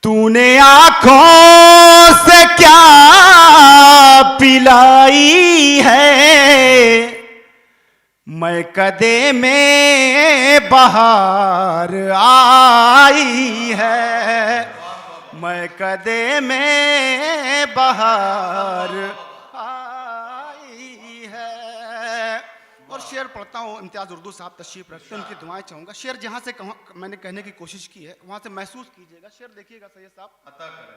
तूने आंखों से क्या पिलाई है, मैं कदे में बहार आई है, मैं कदे में बहार आई है। और शेर पढ़ता हूँ, इम्तियाज़ उर्दू साहब तशरीफ रखते हैं, उनकी दुआएं चाहूँगा। शेर जहाँ से मैंने कहने की कोशिश की है वहाँ से महसूस कीजिएगा। शेर देखिएगा सैयद साहब, अता करें।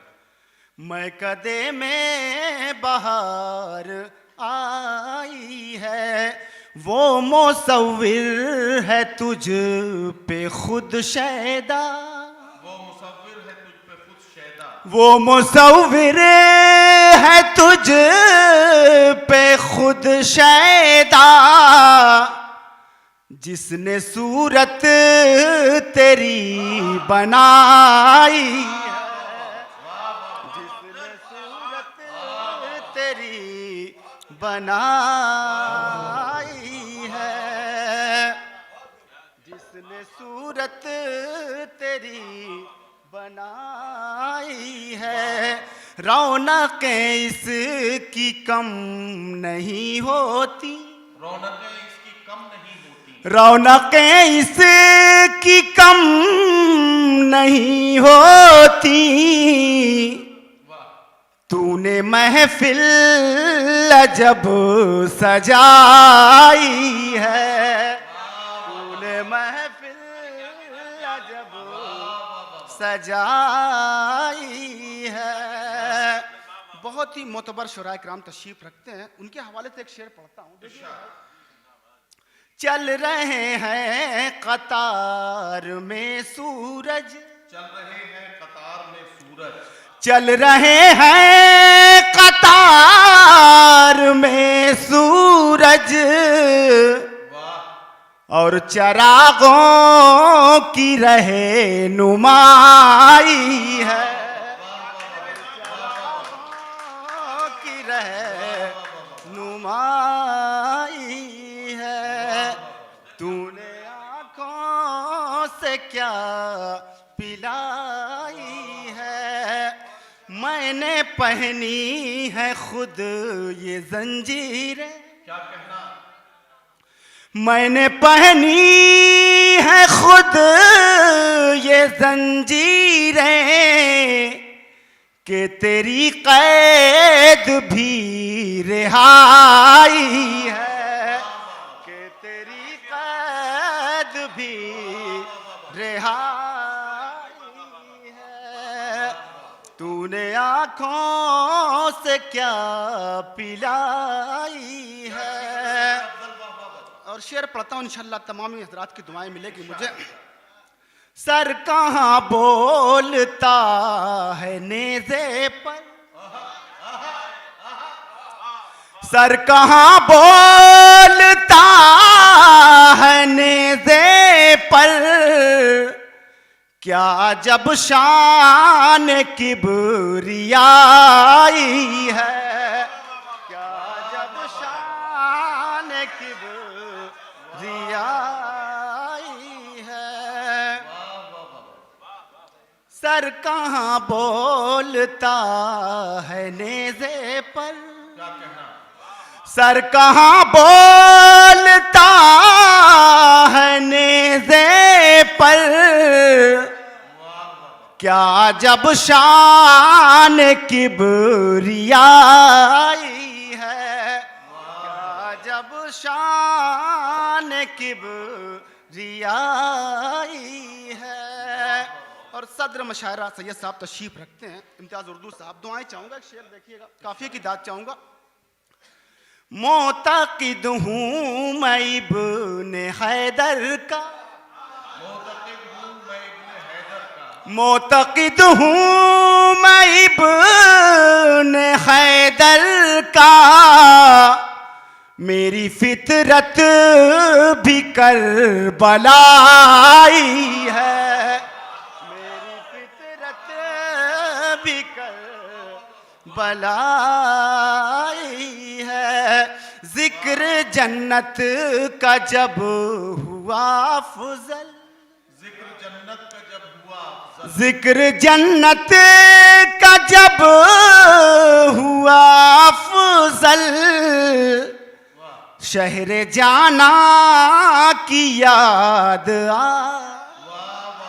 मैं कदे में बहार आई है, वो मुसव्विर है तुझ पे खुद शैदा, वो मुसव्विर है तुझ पे खुद शैदा, वो मुसव्विर है तुझ पे खुद शैदा, जिसने सूरत तेरी बनाई है, जिसने सूरत तेरी बनाई है, जिसने सूरत तेरी बनाई है। रौनकें इसकी कम नहीं होती, रौनकें इसकी कम नहीं होती, रौनकें इसकी कम नहीं होती। तूने महफिल जब सजाई है, तूने महफिल जब सजाई है। बहुत ही मोतबर शुराए किराम तशरीफ रखते हैं, उनके हवाले से एक शेर पढ़ता हूँ। चल रहे हैं कतार में सूरज, चल रहे हैं कतार में सूरज, चल रहे हैं कतार में सूरज, और चरागों की रहे नुमाई है, चरागों की रहे नुमाई है। तूने आंखों से क्या पिलाई है, मैंने पहनी है खुद ये जंजीरें, क्या कहना, मैंने पहनी है खुद ये जंजीरें, कि तेरी कैद भी रिहाई है, कि तेरी कैद भी रिहाई है। तूने आंखों से क्या पिलाई है। और शेर पढ़ता हूँ, इंशाअल्लाह तमाम हज़रात की दुआएं मिलेगी मुझे। सर कहाँ बोलता है नेज़े पर, सर कहाँ बोलता है नेज़े पर, क्या जब शान किबरियाई है, क्या जब शान किबरियाई है। सर कहाँ बोलता है नेज़े पर, सर कहाँ बोलता है नेज़े पर, क्या जब शान किबरियाई है, क्या जब शान किबरियाई है। और सदर मशायरा सैयद साहब तशरीफ रखते हैं, इम्तियाज़ उर्दू साहब। दुआएं चाहूँगा, शेर देखिएगा, काफ़ी की दाद चाहूँगा। मोतक़िद हूँ मैं इब्ने हैदर का, मोतक़िद हूँ मैं इब्ने हैदर का, मेरी फितरत भी करबलाई है, मेरी फितरत भी करबलाई है। जिक्र जन्नत का जब हुआ अफ़ज़ल, जिक्र जन्नत का जब हुआ अफ़ज़ल, जिक्र जन्नत का जब हुआ अफजल, शहर जाना की याद आ